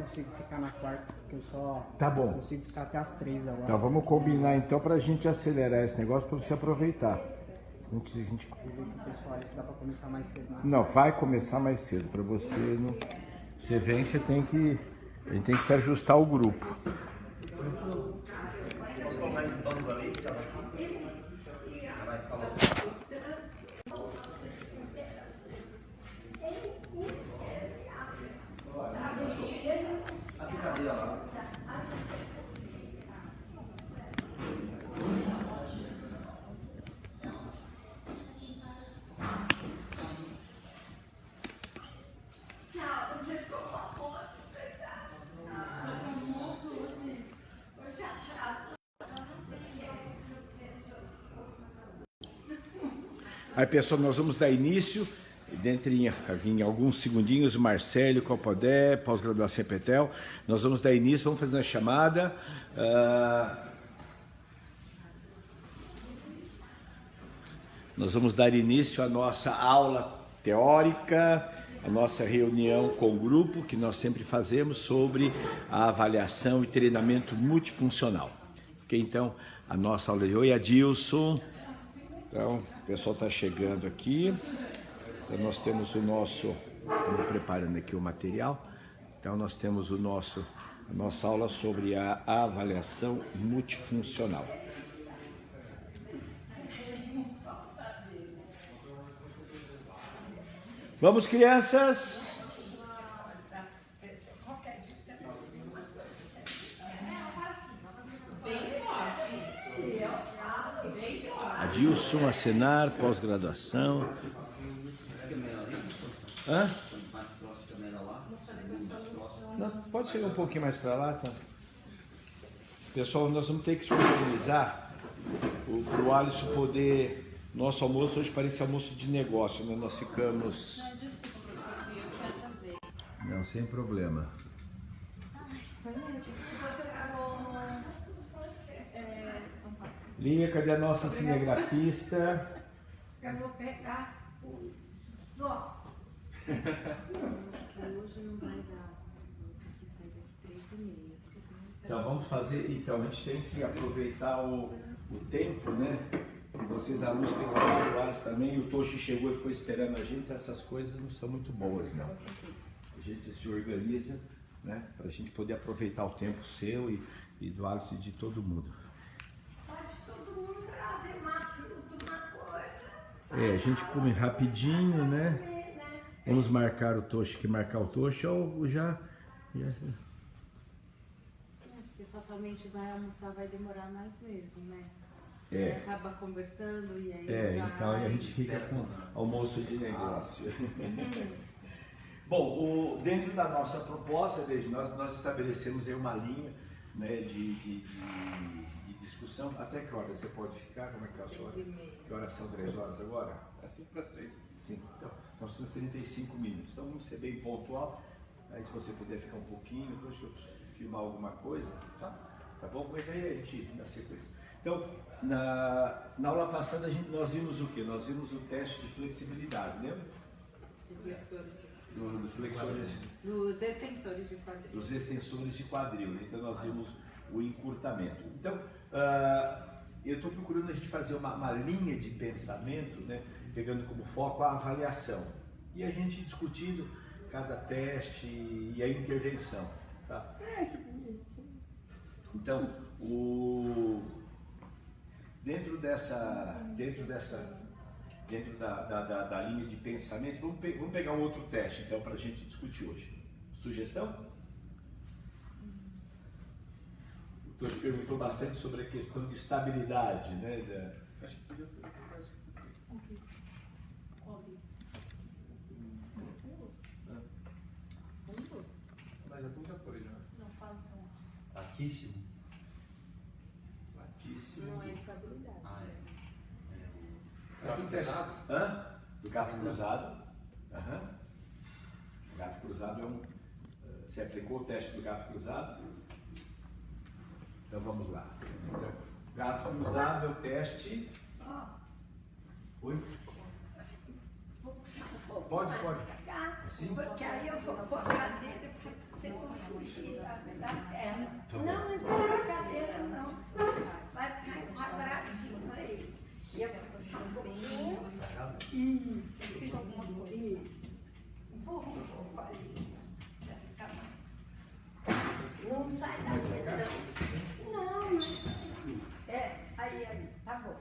consigo ficar na quarta, porque eu só Tá bom. consigo ficar até as 3 agora. Então vamos combinar então pra gente acelerar esse negócio pra você aproveitar. Vou ver com o pessoal ali se dá pra começar mais cedo. Né? Não, vai começar mais cedo. Pra você não. Você vem, você tem que. A gente tem que se ajustar ao grupo. Aí, pessoal, nós vamos dar início, em alguns segundinhos, o Marcelo, Copodé, pós-graduação Petel, nós vamos dar início, vamos fazer uma chamada. Nós vamos dar início à nossa aula teórica, a nossa reunião com o grupo, que nós sempre fazemos sobre a avaliação e treinamento multifuncional. Ok, então, a nossa aula de hoje, Adilson. Então, o pessoal está chegando aqui. Então, nós temos o nosso... Estamos preparando aqui o material. Então, nós temos a nossa aula sobre a avaliação multifuncional. Vamos, crianças! Adilson, acenar, pós-graduação. Hã? Não, pode chegar um pouquinho mais para lá, tá? Pessoal, nós vamos ter que se organizar para o Alisson poder... Nosso almoço hoje parece almoço de negócio, né? Nós ficamos... Não, desculpa, professor, eu quero fazer. Não, sem problema. Foi mesmo. Lia, cadê a nossa cinegrafista? Eu vou pegar o só. Hoje não vai dar. Tem que sair daqui 3h30. Então vamos fazer. Então a gente tem que aproveitar o tempo, né? E vocês alunos têm trabalho, o Alisson também. O Toshi chegou e ficou esperando a gente. Essas coisas não são muito boas, não. A gente se organiza, né? Para a gente poder aproveitar o tempo seu e do Alisson e de todo mundo. Pode todo mundo trazer uma fruta, uma coisa. É, a gente come rapidinho, né? Vamos marcar o Toshi, que marcar o Toshi ou já... Porque fatalmente vai almoçar, vai demorar mais mesmo, né? É. Aí acaba conversando e aí Então a gente fica com almoço de negócio. Bom, dentro da nossa proposta, veja, nós estabelecemos aí uma linha, né, de discussão. Até que hora você pode ficar? Como é que está a sua hora? 3h30. Que horas são? 3 horas agora? É 5 para as 3. Sim, então nós temos 35 minutos. Então vamos ser bem pontual. Aí se você puder ficar um pouquinho, depois que eu filmar alguma coisa, tá bom? Mas aí a gente na sequência. Então, na aula passada nós vimos o quê? Nós vimos o teste de flexibilidade, lembra? De flexores. Do flexores, Dos extensores de quadril. dos extensores de quadril, né? Então nós vimos o encurtamento. Então, eu estou procurando a gente fazer uma linha de pensamento, né? Pegando como foco a avaliação. E a gente discutindo cada teste e a intervenção. Tá? Que bonitinho. Então, dentro da linha de pensamento, vamos pegar um outro teste então para a gente discutir hoje. Sugestão? O Toshi perguntou bastante sobre a questão de estabilidade, né? Acho que podia fazer mas já foi já. Não fala então. Latíssimo. Latíssimo. Não é estabilidade. Acho que o teste. Do gato cruzado. O gato cruzado é um. Você aplicou o teste do gato cruzado? Então vamos lá. Então, gato cruzado é o teste. Oi? Vou puxar um pouco Pode, mais pode. pra cá, Assim? porque aí eu vou pôr a cadeira pra você não fugir. não sai daqui, não. Não, mas... aí, tá bom.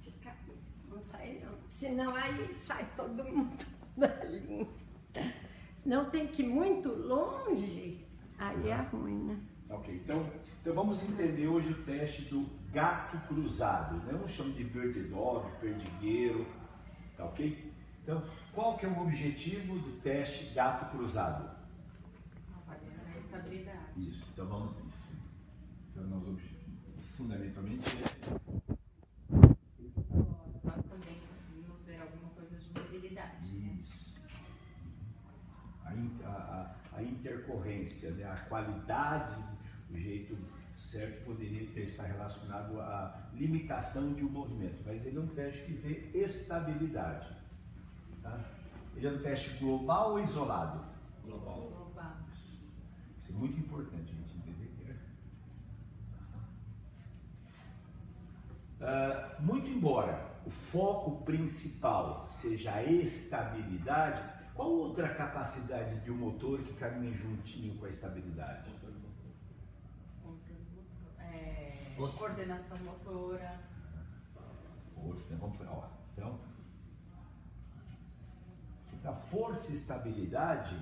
Fica aí, não sai não. Senão aí sai todo mundo da linha. Senão tem que ir muito longe, aí é ruim, né? Ok, então vamos entender hoje o teste do gato cruzado, né? Um chama de bird dog, perdigueiro, tá ok? Então, qual que é o objetivo do teste gato cruzado? Avaliar a estabilidade. Isso, então vamos nisso. Então, nós fundamentalmente Também conseguimos ver alguma coisa de mobilidade. Né? isso. A intercorrência, né? A qualidade, o jeito certo poderia estar relacionado à limitação de um movimento, mas ele é um teste que vê estabilidade. Tá? Ele é um teste global ou isolado? Global. Global. Isso é muito importante a gente entender. Muito embora o foco principal seja a estabilidade, qual outra capacidade de um motor que caminha juntinho com a estabilidade? Coordenação motora. Força, vamos falar. Então, a força e estabilidade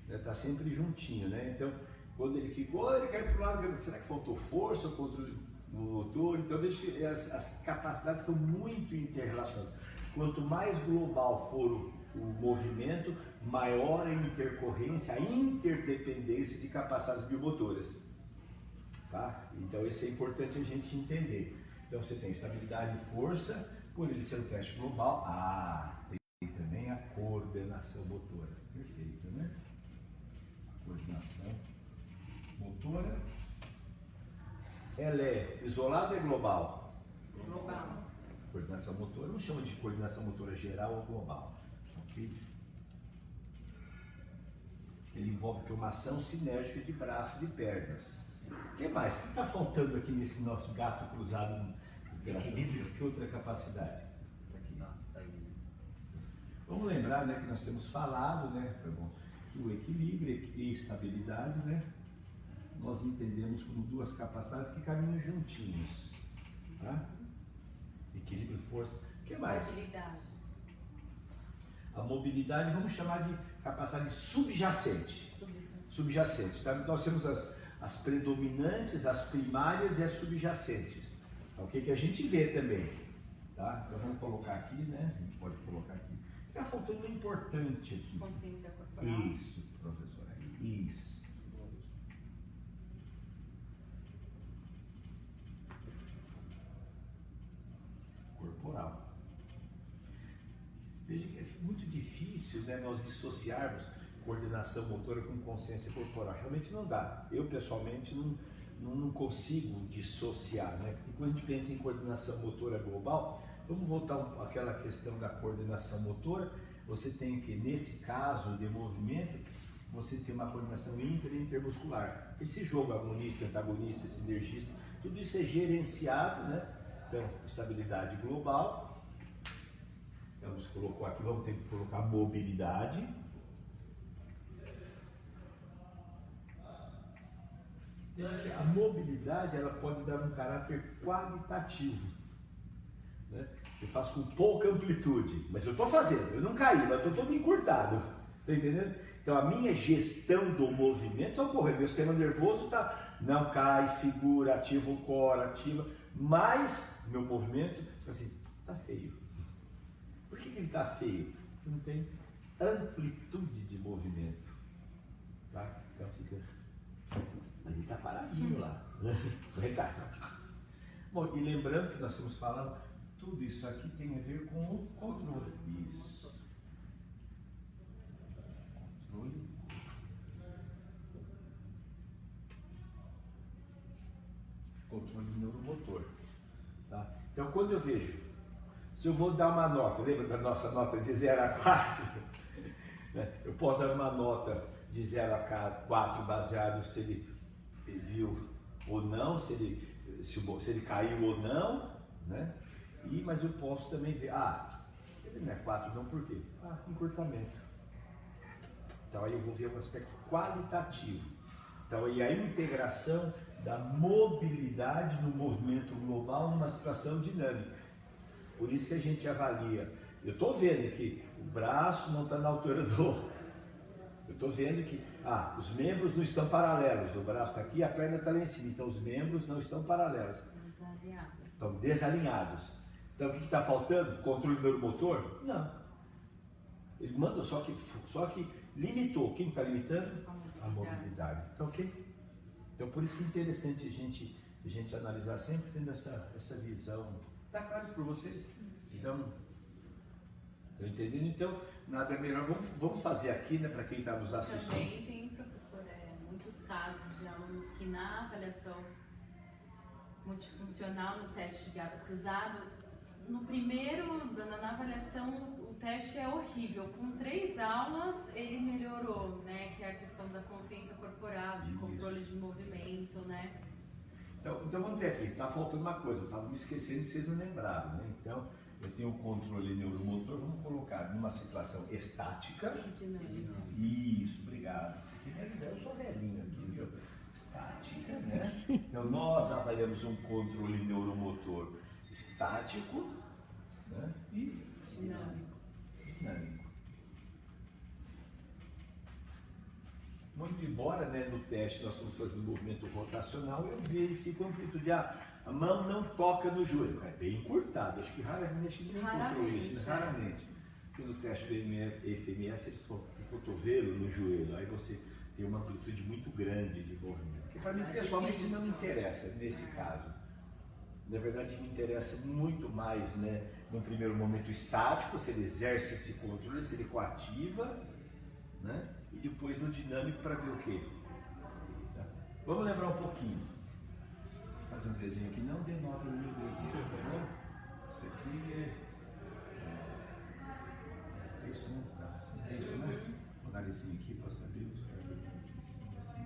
está sempre juntinho, né? Então, quando ele ficou, ele caiu para o lado, será que faltou força ou contra o motor? Então, veja que as capacidades são muito interrelacionadas. Quanto mais global for o movimento, maior a intercorrência, a interdependência de capacidades biomotoras. Tá? Então, isso é importante a gente entender. Então, você tem estabilidade e força, por ele ser um teste global. Tem também a coordenação motora. Perfeito, né? Coordenação motora. Ela é isolada ou é global? Global. Coordenação motora, não chama de coordenação motora geral ou global. Ok? Ele envolve uma ação sinérgica de braços e pernas. O que mais? O que está faltando aqui nesse nosso gato cruzado? Equilíbrio. Que outra capacidade? Vamos lembrar, né, que nós temos falado, né, foi bom, que o equilíbrio e estabilidade, né, nós entendemos como duas capacidades que caminham juntinhos. Tá? Equilíbrio e força. O que mais? Mobilidade. A mobilidade vamos chamar de capacidade subjacente. Subjacente. Tá? Nós temos as predominantes, as primárias e as subjacentes. O que a gente vê também. Tá? Então vamos colocar aqui, né? A gente pode colocar aqui. Está faltando um importante aqui. Consciência corporal. Isso, professora. Isso. Corporal. Veja que é muito difícil, né, nós dissociarmos coordenação motora com consciência corporal. Realmente não dá. Eu, pessoalmente, não consigo dissociar, né? Porque quando a gente pensa em coordenação motora global, vamos voltar àquela questão da coordenação motora. Você tem que, nesse caso de movimento, você tem uma coordenação inter e intermuscular. Esse jogo agonista, antagonista, sinergista, tudo isso é gerenciado, né? Então, estabilidade global. Vamos colocar aqui, vamos ter que colocar mobilidade. A mobilidade, ela pode dar um caráter qualitativo, né? Eu faço com pouca amplitude, mas eu estou fazendo, eu não caí, mas estou todo encurtado, tá entendendo? Então a minha gestão do movimento ocorre, meu sistema nervoso tá, não cai, segura, ativa o core, ativa, mas meu movimento, assim, tá feio. Por que ele tá feio? Porque não tem amplitude de movimento, tá? Então fica, mas ele tá paradinho lá, Bom, e lembrando que nós estamos falando, tudo isso aqui tem a ver com o controle. Isso. Controle. Controle neuromotor. Tá? Então, quando eu vejo, se eu vou dar uma nota, lembra da nossa nota de 0 a 4? Eu posso dar uma nota de 0 a 4 baseado se ele viu ou não, se ele caiu ou não, né? Mas eu posso também ver, ele não é 4 não, por quê? Encurtamento. Então aí eu vou ver um aspecto qualitativo. Então, e a integração da mobilidade no movimento global numa situação dinâmica. Por isso que a gente avalia. Eu estou vendo que o braço não está na altura do... Eu estou vendo que os membros não estão paralelos. O braço está aqui, a perna está lá em cima. Então, os membros não estão paralelos. Estão desalinhados. Então, o que está faltando? Controle neuromotor? Não. Ele mandou, só que limitou. Quem está limitando? A mobilidade. Então, ok? Então, por isso que é interessante a gente analisar sempre tendo essa visão. Está claro isso para vocês? Então, estão entendendo? Então, nada melhor. Vamos fazer aqui, né, para quem está nos assistindo. Também tem, professor, muitos casos de alunos que na avaliação multifuncional, no teste de gato cruzado, no primeiro, na avaliação, o teste é horrível. Com 3 aulas, ele melhorou, né? Que é a questão da consciência corporal, de controle de movimento, né? Então vamos ver aqui, está faltando uma coisa, eu estava me esquecendo e vocês não lembraram, né? Então, eu tenho o controle neuromotor, vamos colocar numa situação estática. E dinâmica. Isso, obrigado. Vocês têm que me ajudar, eu sou velhinho aqui, viu? Estática, né? Então, nós avaliamos um controle neuromotor estático, né? E dinâmico. Muito embora, né, no teste nós estamos fazendo movimento rotacional, eu verifico a amplitude. A mão não toca no joelho, é bem encurtado. Acho que raramente ninguém encontrou isso, né? Raramente. Porque no teste do FMS eles falam o cotovelo no joelho, aí você tem uma amplitude muito grande de movimento. Que para mim pessoalmente não me interessa nesse caso. Na verdade me interessa muito mais, né, no primeiro momento estático, se ele exerce esse controle, se ele coativa, né? E depois no dinâmico para ver o quê? Tá? Vamos lembrar um pouquinho. Vou fazer um desenho aqui, não denota o meu desenho, tá bom? Isso aqui é isso, né? É isso, né? Vou dar esse aqui para saber os cabelos assim,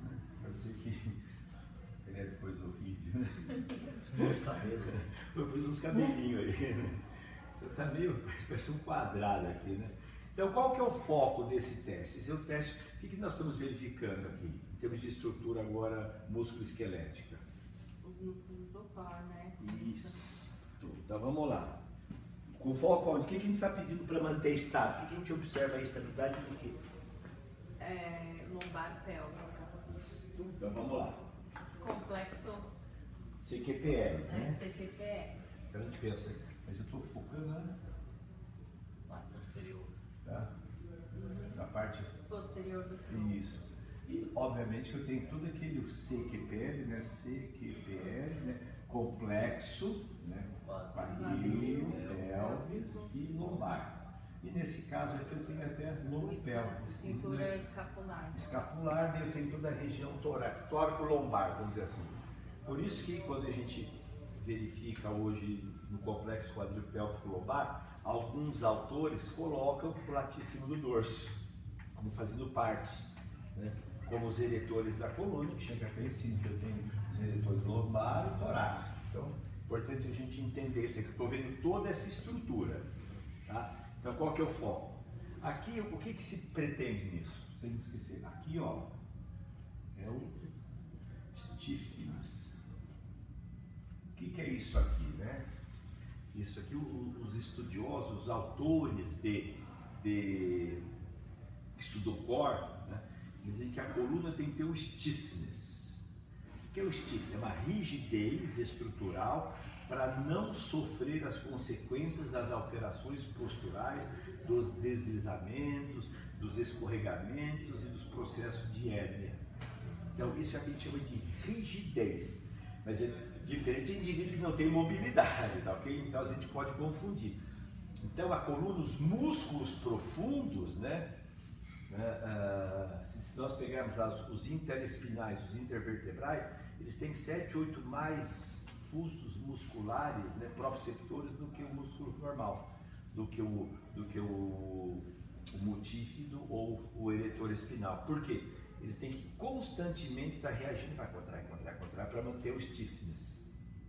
né? Pode ser que ele é depois horrível, né? Os cabelos, eu pus uns cabelinhos aí, né? Então tá meio, parece um quadrado aqui, né? Então, qual que é o foco desse teste? Esse é o teste, o que nós estamos verificando aqui, em termos de estrutura agora músculo-esquelética? Os músculos do core, né? Isso. Então, vamos lá. Com foco onde? O que a gente está pedindo para manter estável? O que a gente observa a estabilidade do quê? Lombar pélvica. Isso. Então, vamos lá. Complexo. CQPL, né? CQPL. Então, a gente pensa, mas eu estou focando na posterior. Tá? Na parte posterior do tronco. Isso. E obviamente que eu tenho tudo aquele CQPL, né? CQPL, né? Complexo, né? Quadril, pelvis e lombar. E nesse caso aqui eu tenho até lombo pélvico. Cintura né? escapular. Escapular, daí eu tenho toda a região torácica, tóraco-lombar, vamos dizer assim. Por isso que quando a gente verifica hoje no complexo quadril pélvico lombar, alguns autores colocam o latíssimo do dorso, como fazendo parte, né? Como os eretores da coluna, que chega até em cima, que eu tenho os eretores lombar e torácico. Então, é importante a gente entender isso aqui. Eu estou vendo toda essa estrutura. Tá? Então, qual que é o foco? Aqui, o que se pretende nisso? Sem esquecer, aqui, ó, é o stiffness. O que é isso aqui, né? Isso aqui, os estudiosos, os autores de estudo core, né, dizem que a coluna tem que ter o stiffness. O que é o stiffness? É uma rigidez estrutural para não sofrer as consequências das alterações posturais, dos deslizamentos, dos escorregamentos e dos processos de hérnia. Então, isso é o que a gente chama de rigidez. Mas é diferente de indivíduo que não tem mobilidade, tá ok? Então a gente pode confundir. Então a coluna, os músculos profundos, né? Se nós pegarmos os interespinais, os intervertebrais, eles têm 7, 8 mais fusos musculares, né, proprioceptores do que o músculo normal, do que o multífido ou o eretor espinal. Por quê? Eles têm que constantemente estar reagindo para contrair para manter o stiffness.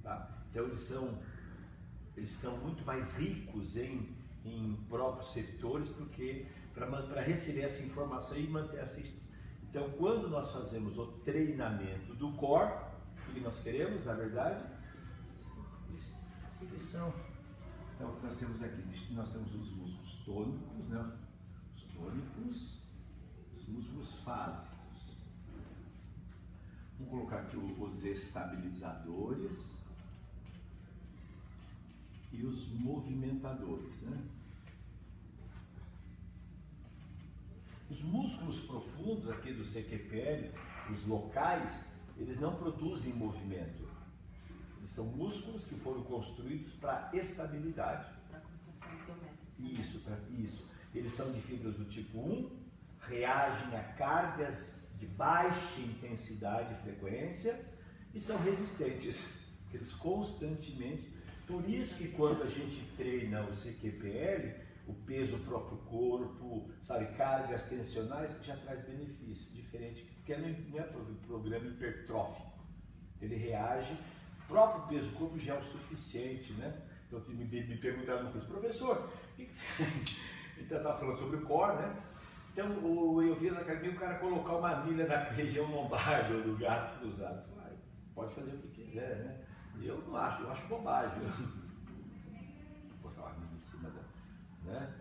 Tá? Então eles são muito mais ricos em proprioceptores porque para receber essa informação e manter essa. Então, quando nós fazemos o treinamento do core, o que nós queremos, na verdade? Definição. Então, o que nós temos aqui? Nós temos os músculos tônicos, né? Os tônicos, os músculos fásicos. Vamos colocar aqui os estabilizadores e os movimentadores, né? Os músculos profundos aqui do CQPL, os locais, eles não produzem movimento. Eles são músculos que foram construídos para estabilidade. Para contração isométrica. Isso. Eles são de fibras do tipo 1, reagem a cargas de baixa intensidade e frequência e são resistentes. Eles constantemente. Por isso que quando a gente treina o CQPL, o peso do próprio corpo, sabe, cargas tensionais, já traz benefício, diferente, porque não é programa hipertrófico. Ele reage, o próprio peso do corpo já é o suficiente, né? Então me perguntaram no curso, professor, o que você... Então eu estava falando sobre o core, né? Então eu vi na academia o cara colocar uma anilha na região lombar do gato cruzado. Eu falei, pode fazer o que quiser, né? Eu não acho, eu acho bobagem. Botar uma anilha em cima da... Né?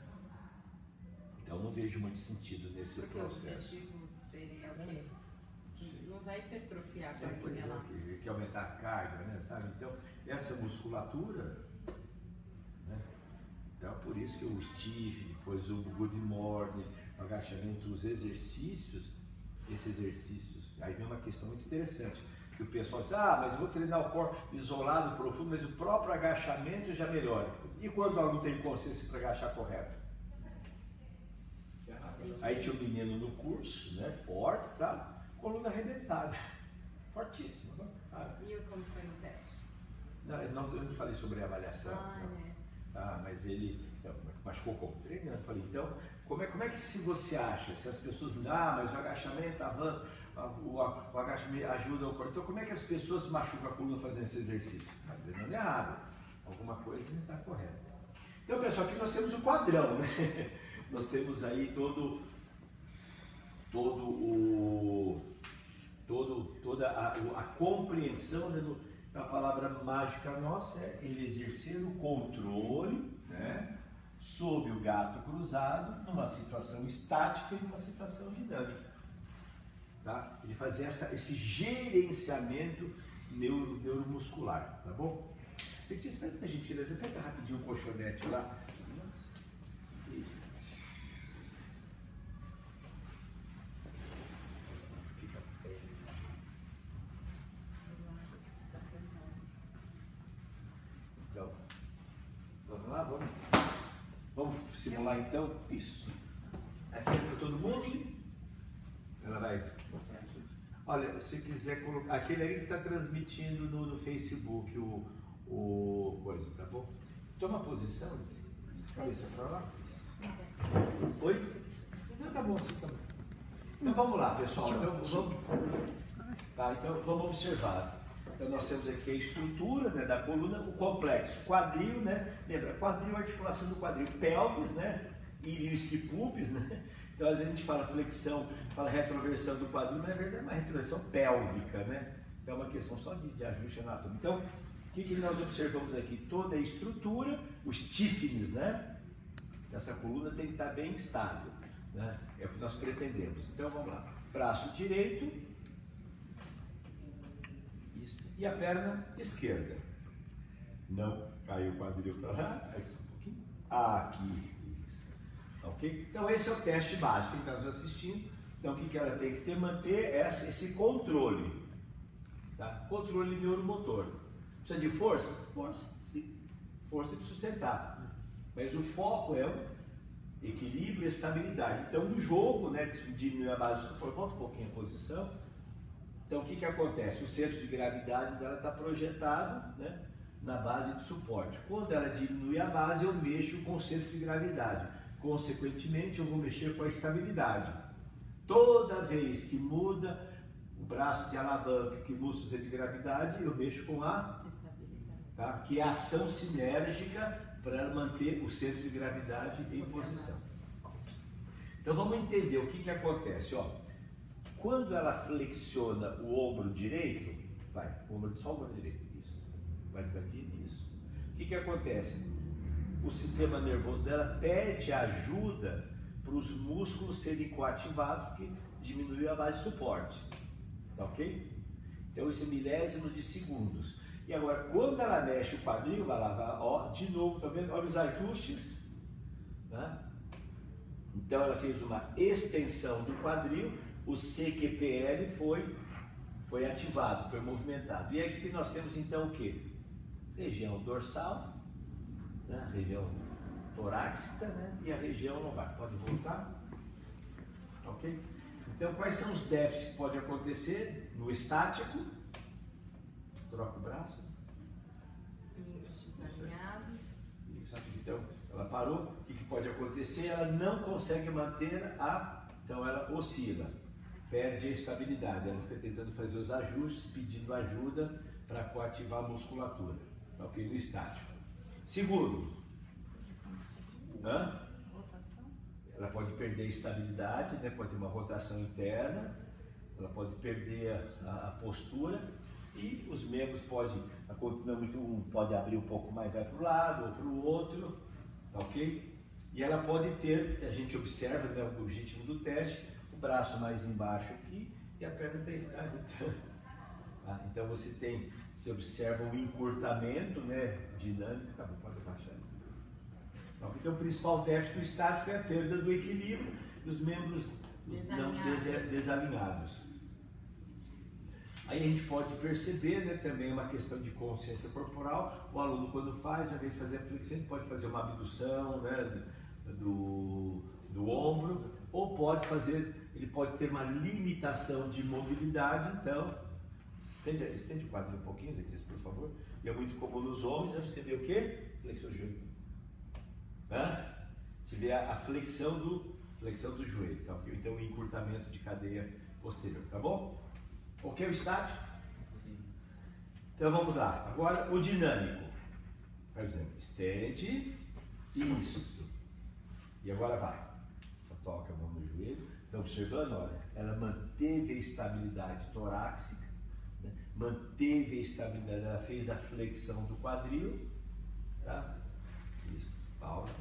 Então não vejo muito sentido nesse Porque processo. o objetivo dele é o quê? Não vai hipertrofiar a Pois barriga lá. que aumentar a carga, né? Sabe? Então, essa musculatura, né? Então, por isso que o stiff, depois o good morning, o agachamento, os exercícios, esses exercícios, aí vem uma questão muito interessante. Que o pessoal diz, mas vou treinar o core isolado, profundo, mas o próprio agachamento já melhora. E quando o aluno tem consciência para agachar correto? Aí tinha um menino no curso, né, forte, tá? Coluna arrebentada, fortíssima. E como foi no teste? Eu não falei sobre a avaliação. Mas ele machucou como treino. Eu falei, então, como é que se você acha? Se as pessoas dizem, mas o agachamento avança, o agachamento ajuda o corpo. Então, como é que as pessoas machucam a coluna fazendo esse exercício? Está treinando errado. Alguma coisa não está correta. Então, pessoal, aqui nós temos o quadrão, né? Nós temos aí toda a compreensão, né, da palavra mágica nossa, é ele exercer o controle, né, sobre o gato cruzado numa situação estática e numa situação dinâmica. Tá? Ele fazer esse gerenciamento neuromuscular, tá bom? Petista, faz uma gentileza, pega rapidinho um colchonete lá. Então, vamos lá, vamos simular então isso. Aqui para todo mundo. Ela vai. Olha, se quiser colocar. Aquele ali que está transmitindo no Facebook o coisa, tá bom? Toma posição, cabeça para lá. Oi? Não, tá bom, sim, tá bom. Então vamos lá, pessoal. Então vamos observar. Então nós temos aqui a estrutura, né, da coluna, o complexo, quadril, né? Lembra, quadril, articulação do quadril, pelvis, né? E isquipubis, né? Então às vezes a gente fala flexão, fala retroversão do quadril, mas na verdade é uma retroversão pélvica, né? Então é uma questão só de ajuste anatômico. Então, o que nós observamos aqui? Toda a estrutura, os stiffness, né? Essa coluna tem que estar bem estável, né? É o que nós pretendemos. Então vamos lá. Braço direito. Isso. E a perna esquerda. Não caiu o quadril para lá. Aqui um pouquinho. Aqui. Isso. Ok? Então esse é o teste básico. Quem está nos assistindo. Então o que ela tem que ter? Manter esse controle. Tá? Controle neuromotor. Precisa de força? Força, sim. Força de sustentar. Mas o foco é o equilíbrio e estabilidade. Então, no jogo, né, diminui a base do suporte, volta um pouquinho a posição. Então, o que acontece? O centro de gravidade dela está projetado, né, na base de suporte. Quando ela diminui a base, eu mexo com o centro de gravidade. Consequentemente, eu vou mexer com a estabilidade. Toda vez que muda o braço de alavanca, que muda o centro de gravidade, eu mexo com a estabilidade, tá? Que é a ação sinérgica para manter o centro de gravidade em posição. Então vamos entender o que acontece. Ó. quando ela flexiona o ombro direito, só o ombro direito, isso, vai aqui, isso. O que acontece? O sistema nervoso dela pede ajuda para os músculos serem coativados, porque diminuiu a base de suporte, tá ok? Então isso é milésimos de segundos. E agora, quando ela mexe o quadril, vai lá, ó, de novo, tá vendo? Olha os ajustes, né? Então ela fez uma extensão do quadril, o CQPL foi ativado, foi movimentado. E aqui nós temos então o que? Região dorsal, né? Região torácica, né? E a região lombar. Pode voltar? Ok? Então quais são os déficits que podem acontecer no estático? Troca o braço. Desalinhados. Isso. Então ela parou. O que pode acontecer? Ela não consegue manter então ela oscila, perde a estabilidade. Ela fica tentando fazer os ajustes, pedindo ajuda para coativar a musculatura. Ok? No estático. Segundo, ela pode perder a estabilidade, né? Pode ter uma rotação interna, ela pode perder a postura e os membros um pode abrir um pouco mais, vai para o lado ou para o outro, tá ok? E ela pode ter, a gente observa, né, o objetivo do teste, o braço mais embaixo aqui e a perna está estável. Então você observa um encurtamento, né, dinâmico, tá bom, pode baixar. Então o principal déficit do estático é a perda do equilíbrio dos membros desalinhados. Aí a gente pode perceber, né, também uma questão de consciência corporal. O aluno, quando faz, ao invés de fazer a flexão, ele pode fazer uma abdução, né, do ombro, ou ele pode ter uma limitação de mobilidade. Então, estende o quadril um pouquinho, Letícia, por favor. E é muito comum nos homens, aí você vê o quê? Flexão do joelho. Você vê a flexão do joelho, tá? Então o encurtamento de cadeia posterior, tá bom? Ok, o estático? Sim. Então vamos lá. Agora o dinâmico. Por exemplo, estende, isto. E agora vai. Toca a mão no joelho. Então observando, olha, ela manteve a estabilidade torácica, né? Manteve a estabilidade, ela fez a flexão do quadril, tá? Isso, pausa.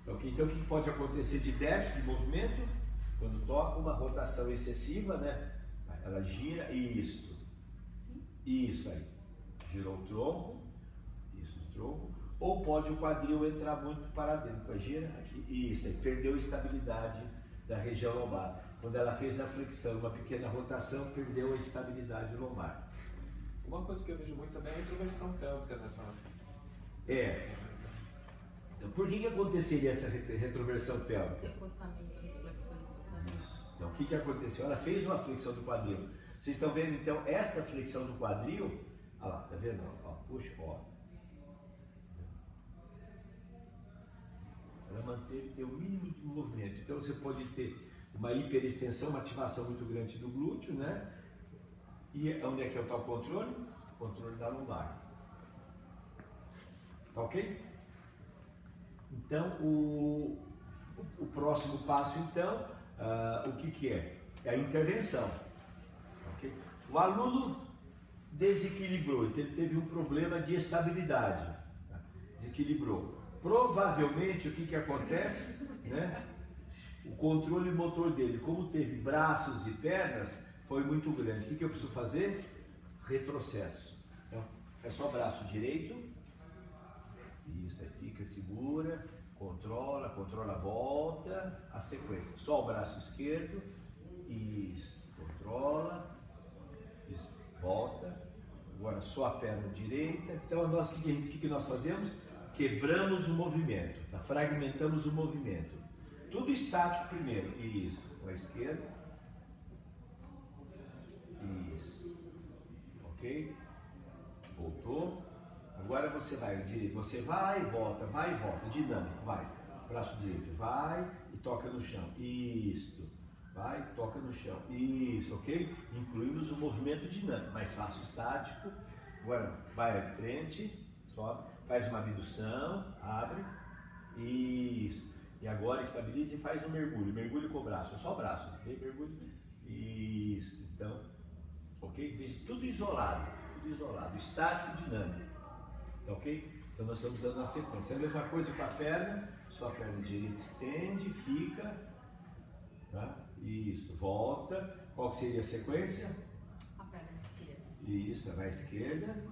Okay. Então o que pode acontecer de déficit de movimento? Quando toca uma rotação excessiva, né? Ela gira, isso. Sim. Isso aí. Girou o tronco, isso, o tronco. Ou pode o quadril entrar muito para dentro, gira aqui, isso aí. Perdeu a estabilidade da região lombar. Quando ela fez a flexão, uma pequena rotação, perdeu a estabilidade lombar. Uma coisa que eu vejo muito também é a retroversão pélvica nessa. Então, por que aconteceria essa retroversão pélvica? Então, o que aconteceu? Ela fez uma flexão do quadril. Vocês estão vendo, então, esta flexão do quadril? Olha lá, tá vendo? Ó, puxa, ó. Ela tem o mínimo de movimento. Então, você pode ter uma hiperextensão, uma ativação muito grande do glúteo, né? E onde é que está o controle? O controle da lombar. Tá ok? Então, o próximo passo, então, o que é? É a intervenção. Okay? O aluno desequilibrou, ele teve um problema de estabilidade. Tá? Desequilibrou. Provavelmente, o que acontece? Né? O controle motor dele, como teve braços e pernas, foi muito grande. O que eu preciso fazer? Retrocesso. Então, é só o braço direito. Isso, aí fica, segura, controla, volta, a sequência. Só o braço esquerdo, isso, controla, isso, volta. Agora só a perna direita. Então, o que nós fazemos? Quebramos o movimento, tá? Fragmentamos o movimento. Tudo estático primeiro, isso, com a esquerda, isso, ok? Voltou. Agora você vai direito, você vai e volta, dinâmico, vai. Braço direito, vai e toca no chão, isso. Vai e toca no chão, isso, ok? Incluímos o movimento dinâmico, mais fácil estático. Agora vai à frente, sobe, faz uma abdução, abre, isso. E agora estabiliza e faz um mergulho. Mergulho com o braço, só o braço. Vem, mergulho. Isso. Então, ok? Tudo isolado. Estático, dinâmico. Tá ok? Então nós estamos dando uma sequência. A mesma coisa com a perna. Só a perna direita estende, fica. Tá? Isso. Volta. Qual que seria a sequência? A perna esquerda. Isso, vai à esquerda.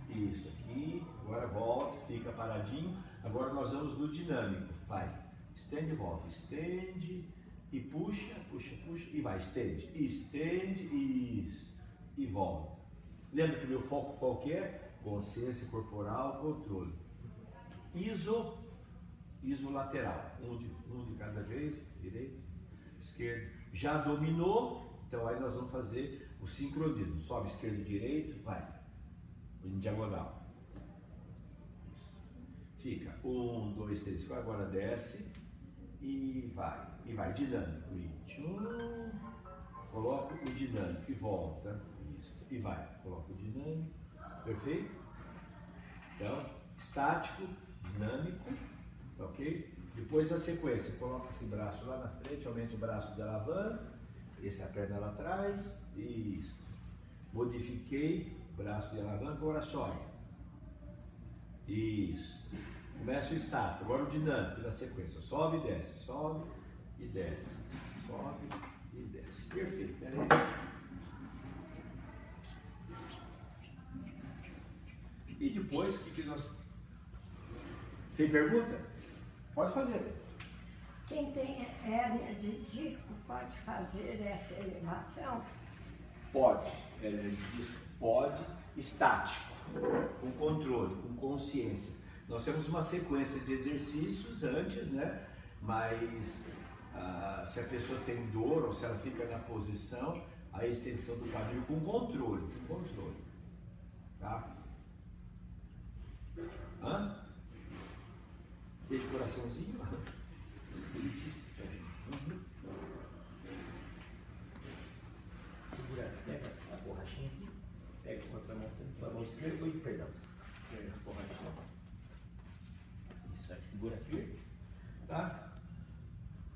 Isso aqui. Agora volta, fica paradinho. Agora nós vamos no dinâmico. Vai. Estende e volta. Estende e puxa, puxa, puxa. E vai. Estende. Estende. Isso. E volta. Lembra que o meu foco qual que é? Consciência corporal, controle. Iso lateral. Um de cada vez. Direita, esquerda. Já dominou. Então aí nós vamos fazer o sincronismo. Sobe esquerdo e direito. Vai. Em diagonal. Fica 1, 2, 3, 4, agora desce e vai dinâmico. Coloca o dinâmico e volta. Isso. E vai, coloca o dinâmico. Perfeito? Então, estático, dinâmico, ok? Depois a sequência, coloca esse braço lá na frente, aumenta o braço de alavanca, essa é a perna lá atrás, isso. Modifiquei, braço de alavanca, agora sobe. Isso. Começa o estático, agora o dinâmico na sequência. Sobe e desce, sobe e desce. Sobe e desce. Perfeito. Pera aí. E depois, o que nós... Tem pergunta? Pode fazer. Quem tem hérnia de disco pode fazer essa elevação? Pode. Pode. Estático. Com controle, com consciência. Nós temos uma sequência de exercícios antes, né? Mas se a pessoa tem dor ou se ela fica na posição, a extensão do quadril com controle. Tá? Beijo coraçãozinho. Ele disse, peraí. Segura, pega a borrachinha aqui. Pega contra a mão esquerda. Oi, perdão. Pega a borrachinha. Isso aí, segura firme. Tá?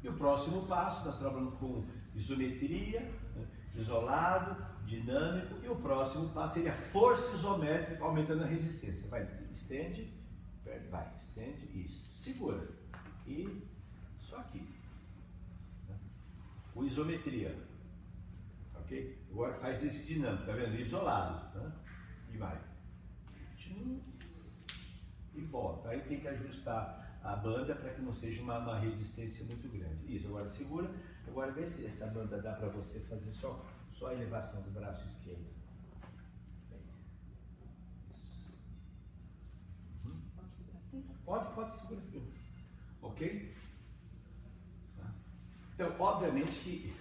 E o próximo passo, nós trabalhamos com isometria, né? Isolado, dinâmico. E o próximo passo seria força isométrica, aumentando a resistência. Vai, estende, perde, vai, estende, isso. Segura. Aqui, só aqui. Com isometria. Ok? Agora faz esse dinâmico, tá vendo? Isolado. Né? E vai. E volta. Aí tem que ajustar a banda para que não seja uma resistência muito grande. Isso, agora segura. Agora vê se essa banda dá para você fazer só a elevação do braço esquerdo. Pode segurar firme. Ok? Então, obviamente que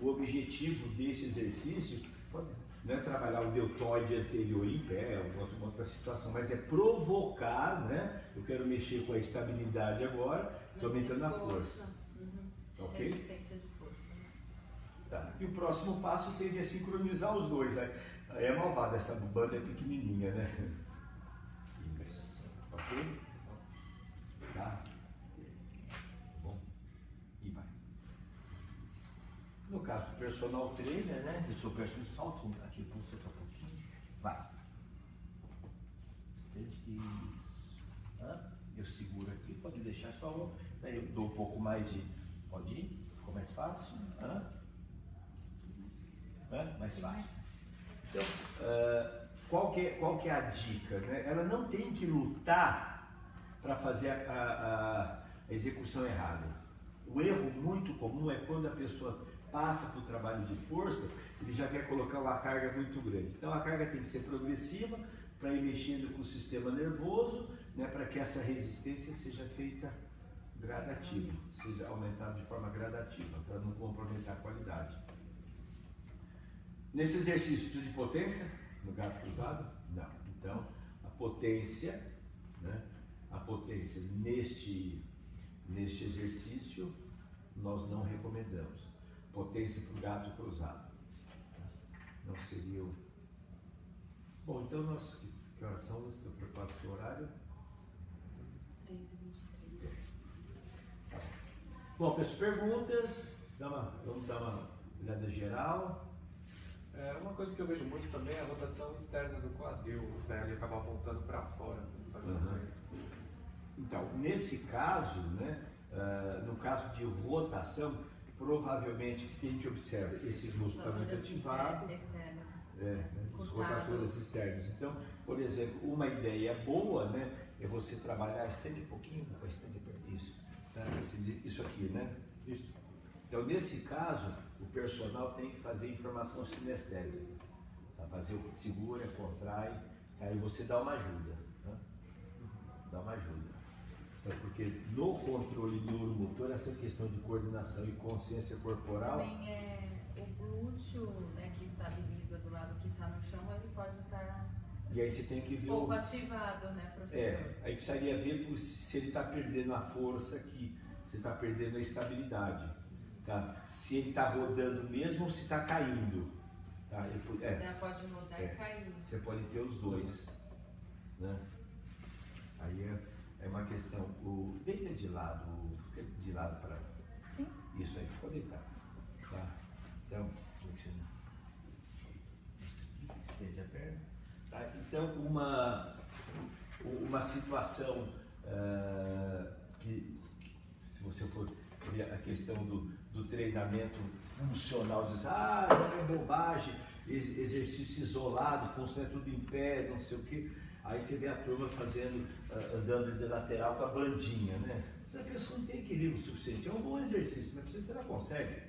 o objetivo desse exercício não é trabalhar o deltoide anterior em pé, uma outra situação, mas é provocar, né? Eu quero mexer com a estabilidade agora, estou aumentando a força. Ok? Resistência de força. Tá. E o próximo passo seria sincronizar os dois. Aí é malvado, essa banda é pequenininha, né? Isso. Ok? Tá? Bom. E vai. No caso do personal trainer, né? Eu sou personal, salto aqui, põe o seu pouquinho. Vai. Isso. Eu seguro aqui, pode deixar só um. Daí eu dou um pouco mais de. Pode ir? Ficou mais fácil? Mais fácil. Então, qual que é a dica? Né? Ela não tem que lutar para fazer a execução errada. O erro muito comum é quando a pessoa passa para o trabalho de força, ele já quer colocar uma carga muito grande. Então a carga tem que ser progressiva para ir mexendo com o sistema nervoso, né, para que essa resistência seja feita gradativa, seja aumentada de forma gradativa, para não comprometer a qualidade. Nesse exercício de potência, no gato cruzado, não. Então, a potência, né, neste exercício, nós não recomendamos. Potência para o gato cruzado. Não seria o... Bom, então nós... Que horas são? Estou preocupado com o horário. 3h23. Tá bom. Bom, peço perguntas, vamos dar uma olhada geral. Uma coisa que eu vejo muito também é a rotação externa do quadril, né? Ele acaba apontando para fora. Então, nesse caso, né, no caso de rotação, provavelmente o que a gente observa? Esse músculo está muito ativado. Os rotadores externos. Então, por exemplo, uma ideia boa, né, é você trabalhar, estende um pouquinho, isso, tá? Isso aqui, né? Isso. Então, nesse caso, o personal tem que fazer informação sinestésica. Tá? Fazer o segura, contrai, aí você dá uma ajuda. Tá? Dá uma ajuda. Então, porque no controle neuromotor, essa questão de coordenação e consciência corporal. Também é o glúteo, né, que estabiliza do lado que está no chão, ele pode estar E aí você tem que ver pouco ativado, né, professor? Aí precisaria ver se ele está perdendo a força aqui, se está perdendo a estabilidade, tá? Se ele está rodando mesmo ou se está caindo, tá? Pode rodar e cair. Você pode ter os dois, né? Aí é uma questão, deita de lado, fica de lado para... Sim. Isso aí, ficou deitado, tá? Então, flexiona. Estende a perna. Tá? Então, uma situação que, se você for ver a questão do treinamento funcional, diz, não é bobagem, exercício isolado, funciona tudo em pé, não sei o quê. Aí você vê a turma andando de lateral com a bandinha, né? Se a pessoa não tem equilíbrio suficiente, é um bom exercício, mas se ela consegue,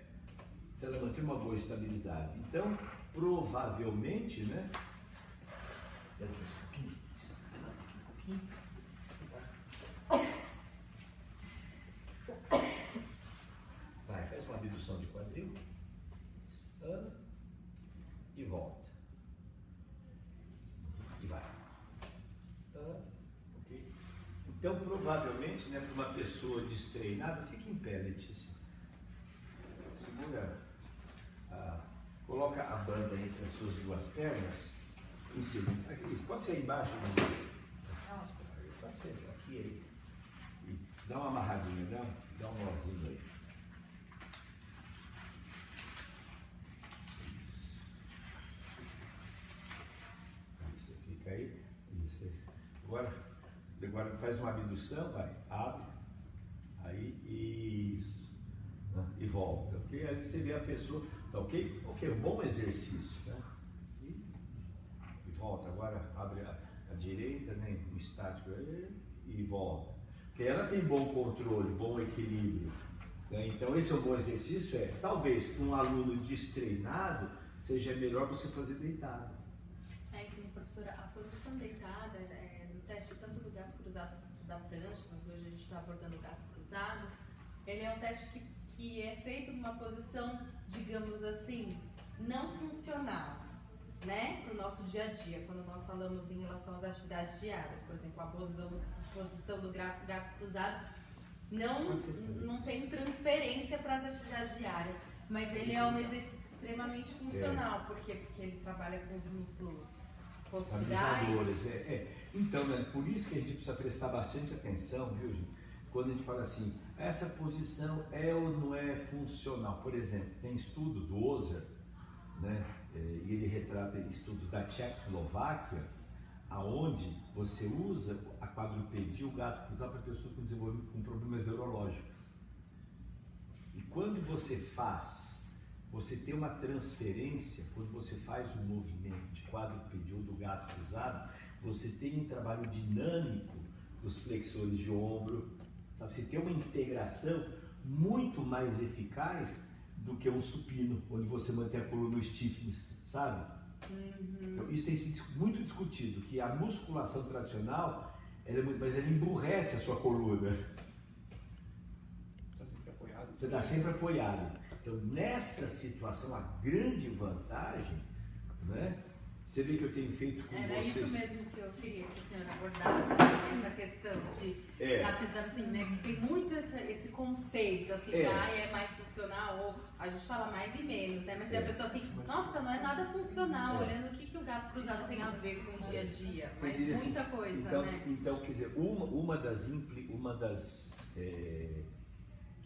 se ela manter uma boa estabilidade. Então, provavelmente, né? Dá licença um pouquinho. Vai, faz uma abdução de quadril. E volta. E vai. Ok? Então, provavelmente, né, para uma pessoa destreinada, fica em pé, Letícia. Segura, coloca a banda entre as suas duas pernas. Em cima. Isso pode ser embaixo, pode ser aqui aí. E dá uma amarradinha, dá um nozinho aí. Isso fica aí. Isso aí. Agora faz uma abdução, vai, abre, aí isso. E volta, ok? Aí você vê a pessoa, tá ok? Ok, um bom exercício, né? Volta, agora abre a direita, né, no estático e volta. Porque ela tem bom controle, bom equilíbrio. Né? Então esse é um bom exercício, talvez para um aluno destreinado seja melhor você fazer deitado. Então, professora, a posição deitada no teste tanto do gato cruzado quanto da prancha, mas hoje a gente está abordando o gato cruzado, ele é um teste que é feito numa posição, digamos assim, não funcional. Né, para o nosso dia a dia, quando nós falamos em relação às atividades diárias, por exemplo, a posição do gato cruzado não tem transferência para as atividades diárias, mas ele é um exercício extremamente funcional, porque ele trabalha com os músculos posturais. Então, né, por isso que a gente precisa prestar bastante atenção, viu, gente? Quando a gente fala assim, essa posição é ou não é funcional. Por exemplo, tem estudo do Ozer, né? E ele retrata estudos da Tchecoslováquia, aonde você usa a quadrupedia, o gato cruzado, para pessoas com problemas neurológicos. E quando você tem uma transferência, quando você faz um movimento de quadrupedia ou do gato cruzado, você tem um trabalho dinâmico dos flexores de ombro, sabe? Você tem uma integração muito mais eficaz do que um supino, onde você mantém a coluna stiffness, sabe? Então, isso tem sido muito discutido, que a musculação tradicional, mas ela emburrece a sua coluna. Está sempre apoiado. Você está sempre apoiado. Então, nesta situação, a grande vantagem, né? Você vê que eu tenho feito com Era vocês... isso mesmo que eu queria que a senhora abordasse, essa questão de, apesar assim, né, que tem muito esse conceito, assim, é mais funcional, ou a gente fala mais e menos, né, mas tem a pessoa assim, nossa, não é nada funcional, olhando o que o gato cruzado tem a ver com o dia a dia, mas muita assim, coisa, então, né? Então, quer dizer, uma das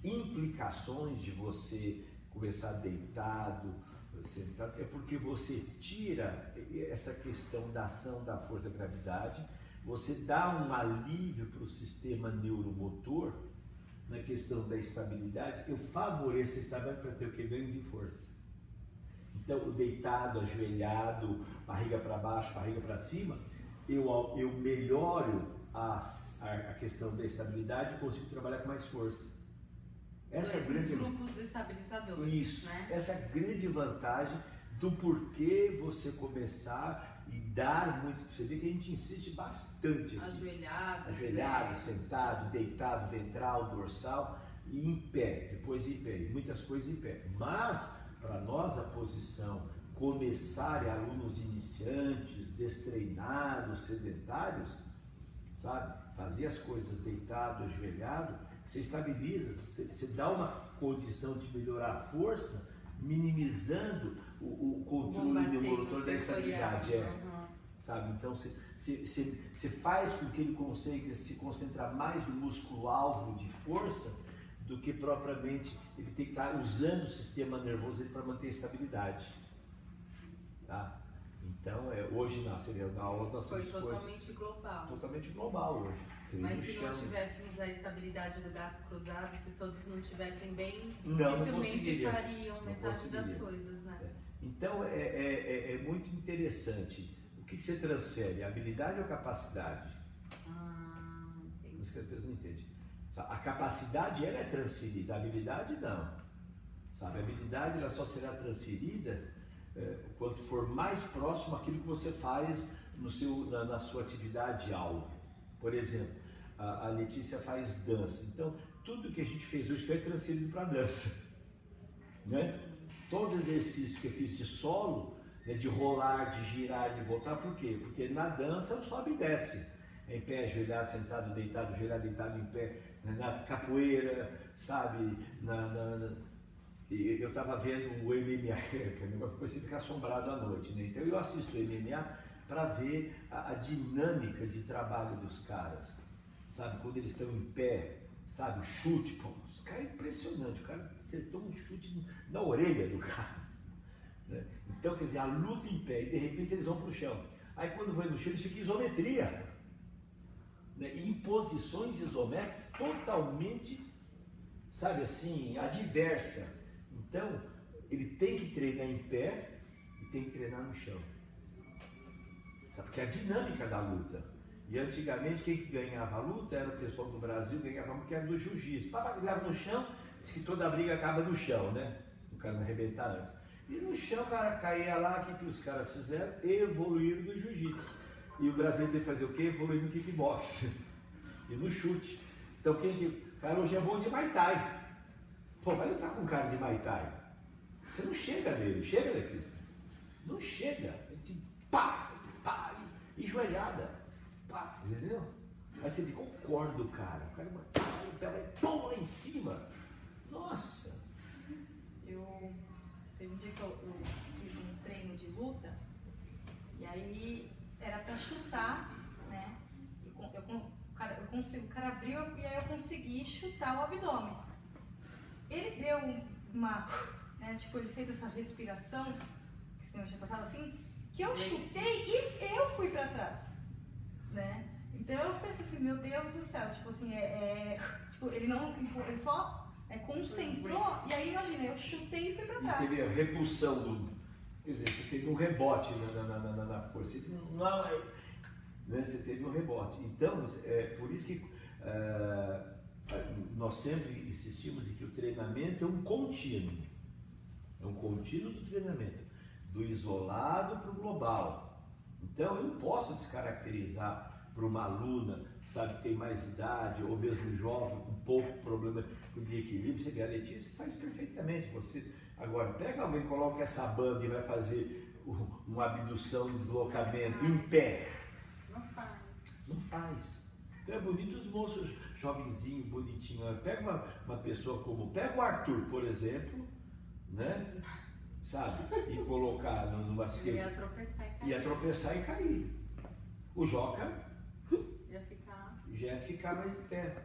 implicações de você começar deitado, sentado, é porque você tira essa questão da ação da força da gravidade, você dá um alívio para o sistema neuromotor na questão da estabilidade, eu favoreço a estabilidade para ter o que? Ganho de força. Então, o deitado, ajoelhado, barriga para baixo, barriga para cima, eu melhoro a questão da estabilidade e consigo trabalhar com mais força. Essa Esses grande... grupos estabilizadores. Isso, Né? essa é a grande vantagem do porquê você começar e dar muito. Você vê que a gente insiste bastante aqui. Ajoelhado, sentado, deitado, ventral, dorsal e em pé, depois em pé, muitas coisas em pé. Mas, para nós, a posição começar e alunos iniciantes, destreinados, sedentários, sabe? Fazer as coisas deitado, ajoelhado, você estabiliza, você dá uma condição de melhorar a força, minimizando o controle neuromotor da estabilidade. Sabe? Então você faz com que ele consiga se concentrar mais no músculo-alvo de força do que propriamente ele tem que estar usando o sistema nervoso para manter a estabilidade. Tá? Então, hoje na aula nós Foi temos totalmente global. totalmente global hoje. Mas se não tivéssemos a estabilidade do gato cruzado, se todos não estivessem bem, não dificilmente fariam metade das coisas, né? Então é muito interessante. O que você transfere? Habilidade ou capacidade? Entendi. Isso que as pessoas não entendem. A capacidade ela é transferida, a habilidade não. Sabe? A habilidade ela só será transferida quando for mais próximo àquilo que você faz na sua atividade alvo. Por exemplo, a Letícia faz dança, então tudo que a gente fez hoje foi transferido para a dança, né? Todos os exercícios que eu fiz de solo, né, de rolar, de girar, de voltar, por quê? Porque na dança eu sobe e desce, em pé, ajoelhado, sentado, deitado, ajoelhado, deitado, em pé, na capoeira, sabe, eu estava vendo o MMA, que é um negócio que você fica assombrado à noite, né? Então eu assisto o MMA para ver a dinâmica de trabalho dos caras, sabe? Quando eles estão em pé, sabe? O chute, pô, os caras é impressionante, o cara acertou um chute na orelha do cara, né? Então, quer dizer, a luta em pé, e de repente eles vão para o chão. Aí quando vão no chão, eles ficam em isometria, né? E em posições isométricas totalmente, sabe assim, adversa. Então, ele tem que treinar em pé e tem que treinar no chão. Sabe? Porque é a dinâmica da luta. E antigamente, quem que ganhava a luta era o pessoal do Brasil, ganhava porque era do jiu-jitsu. Papai ganhava no chão, diz que toda a briga acaba no chão, né? O cara não arrebentar antes. E no chão o cara caía lá, o que os caras fizeram? Evoluíram do jiu-jitsu. E o brasileiro tem que fazer o quê? Evoluir no kickbox. E no chute. Então o cara hoje é bom de Muay Thai. Pô, vai lutar com um cara de Muay Thai. Você não chega nele, chega, Letícia? Não chega. Pá, e joelhada. Pá, entendeu? Aí você fica, concordo, cara. O cara vai pô, lá em cima. Nossa. Teve um dia que eu fiz um treino de luta, e aí era pra chutar, né? O cara abriu e aí eu consegui chutar o abdômen. Ele deu uma, né, tipo, ele fez essa respiração, que o senhor tinha passado assim, que eu chutei e eu fui pra trás, né? Então eu fiquei assim, meu Deus do céu, tipo assim, tipo, ele só concentrou, e aí imagina, eu chutei e fui pra trás. E teve a repulsão quer dizer, você teve um rebote na força, você teve um rebote. Então, por isso que nós sempre insistimos em que o treinamento é um contínuo. É um contínuo do treinamento, do isolado para o global. Então, eu não posso descaracterizar para uma aluna, sabe, que tem mais idade, ou mesmo jovem, com pouco problema de equilíbrio. Você vê a Letícia faz perfeitamente. Você agora pega alguém, coloca essa banda e vai fazer uma abdução, um deslocamento em pé. Não faz. Então é bonito os moços jovenzinhos, bonitinhos. Pega uma pessoa pega o Arthur, por exemplo, né? Sabe? E colocar numa Ia tropeçar e cair. O Joca ia ficar já ia ficar mais em pé.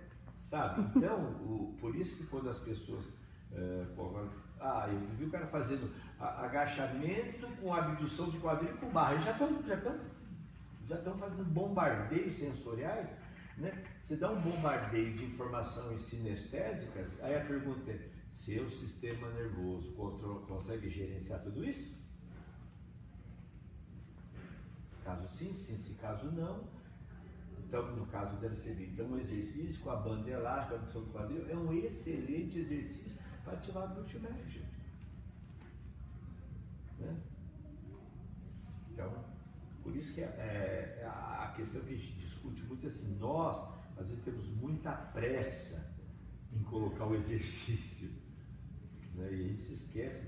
sabe? Então, por isso que quando as pessoas eu vi o cara fazendo agachamento com abdução de quadril com barra, eles já estão fazendo bombardeios sensoriais, né? Você dá um bombardeio de informações sinestésicas, aí a pergunta é, seu sistema nervoso consegue gerenciar tudo isso? Caso sim, se caso não, então no caso deve ser, então um exercício com a banda elástica, a abdução do quadril, é um excelente exercício para ativar o glúteo médio, né? Então, por isso que a questão que a gente discute muito é assim, nós às vezes temos muita pressa em colocar o exercício, né? E a gente se esquece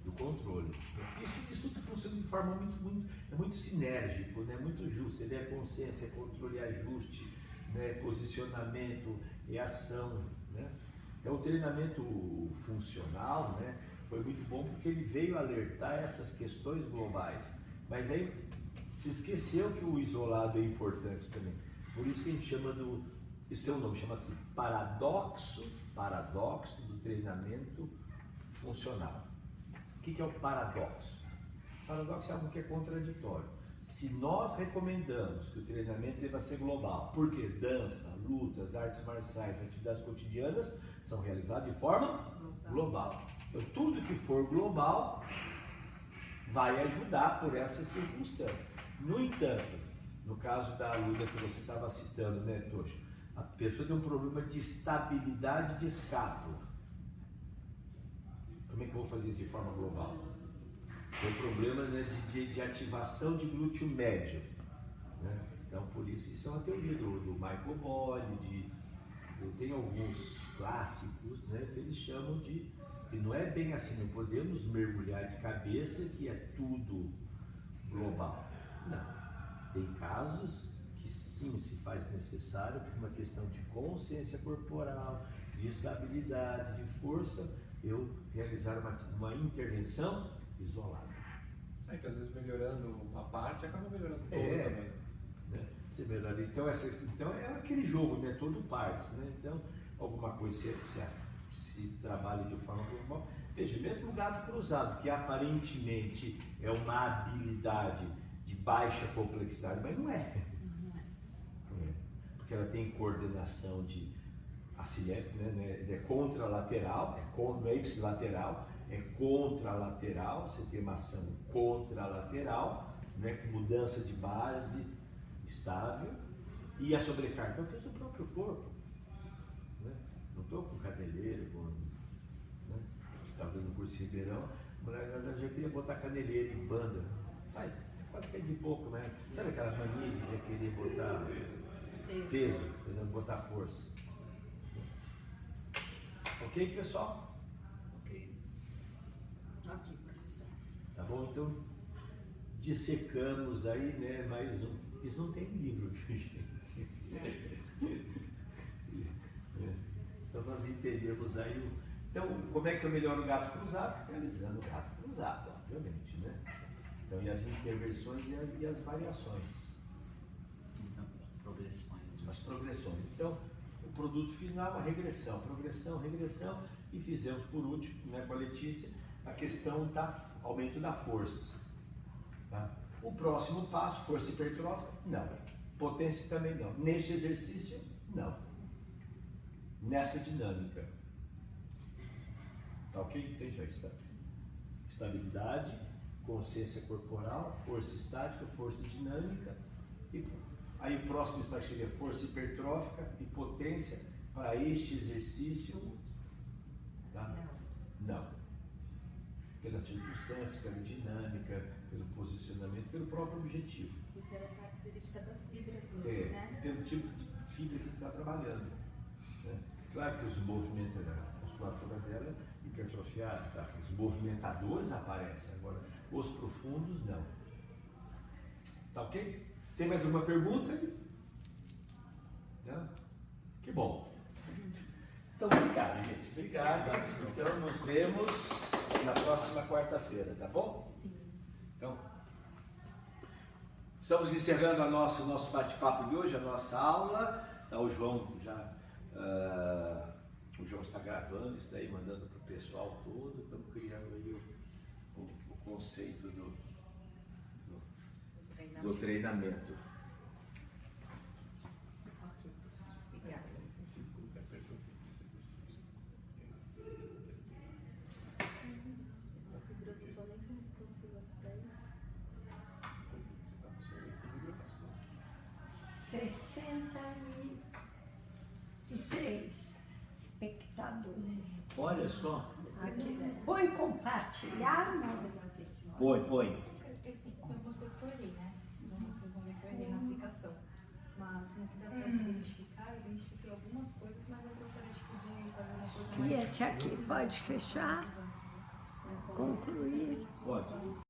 do controle. Isso tudo funciona de forma muito sinérgico, né? Muito justo. Ele é consciência, é controle e ajuste, né? Posicionamento e ação, né? Então o treinamento funcional, né, foi muito bom porque ele veio alertar essas questões globais, mas aí se esqueceu que o isolado é importante também. Por isso que a gente chama isso tem um nome, chama-se paradoxo do treinamento funcional. O que é o paradoxo? O paradoxo é algo que é contraditório. Se nós recomendamos que o treinamento deva ser global, porque dança, lutas, artes marciais, atividades cotidianas são realizadas de forma global. Então, tudo que for global vai ajudar por essas circunstâncias. No entanto, no caso da aluna que você estava citando, né, Tocho? A pessoa tem um problema de estabilidade de escápula. Como é que eu vou fazer isso de forma global? Tem um problema, né, de ativação de glúteo médio, né? Então, por isso é uma teoria do Michael Boyle, tem alguns clássicos, né, que eles chamam que não é bem assim, não podemos mergulhar de cabeça que é tudo global. Não. Tem casos que sim se faz necessário por uma questão de consciência corporal, de estabilidade, de força, eu realizar uma intervenção isolada. É que às vezes melhorando uma parte acaba melhorando todo também. Né? Você melhora. Então é aquele jogo, né? Todo partes, né? Então, alguma coisa se trabalha de forma global. Veja, mesmo o gato cruzado, que aparentemente é uma habilidade de baixa complexidade, mas não é. Não é. Porque ela tem coordenação de assimétrica, né? É contralateral, não é ipsilateral, é contralateral, você tem uma ação contralateral, né? Com mudança de base estável, e a sobrecarga, eu fiz o próprio corpo, né? Não estou com caneleira, né? Estava dando curso em Ribeirão, a mulher já queria botar caneleira em banda, pode pedir pouco, né? Sabe aquela mania de já querer botar peso, botar força? Ok, pessoal? Ok. Ok, professor. Tá bom? Então, dissecamos aí, né, mais um. Isso não tem livro, viu, gente? Então, nós entendemos aí. Então, como é que eu melhoro o gato cruzado? Realizando o gato cruzado, obviamente, né? Então, e as intervenções e as variações. Então, progressões. As progressões. Então, o produto final, a regressão, progressão, regressão, e fizemos por último, né, com a Letícia, a questão do aumento da força. Tá? O próximo passo, força hipertrófica, não. Potência também não. Neste exercício, não. Nessa dinâmica. Tá ok? Então a gente vai estar. Estabilidade, consciência corporal, força estática, força dinâmica. E aí o próximo estágio seria força hipertrófica e potência para este exercício. Tá? Não. Pela circunstância, pela dinâmica, pelo posicionamento, pelo próprio objetivo. E pela característica das fibras mesmo, né? Pelo tipo de fibra que está trabalhando. Né? Claro que os movimentos da musculatura dela é hipertrofiada, tá? Os movimentadores aparecem, agora os profundos não. Tá ok? Tem mais alguma pergunta? Não? Que bom. Então, obrigado, gente. Obrigado. Então, nos vemos na próxima quarta-feira, tá bom? Sim. Então, Estamos encerrando nosso bate-papo de hoje, a nossa aula. Tá, o João está gravando isso daí, mandando para o pessoal todo. Estamos criando aí o conceito do treinamento. Espectadores. Olha só. Aqui. Põe compartilhar, não? Põe. Tem algumas coisas que eu errei, né? Algumas coisas vão ver que eu errei na aplicação. Mas no que dá pra identificar, eu identifiquei algumas coisas, mas eu gostaria de fazer uma coisa mais. E esse aqui pode fechar? Concluir? Pode.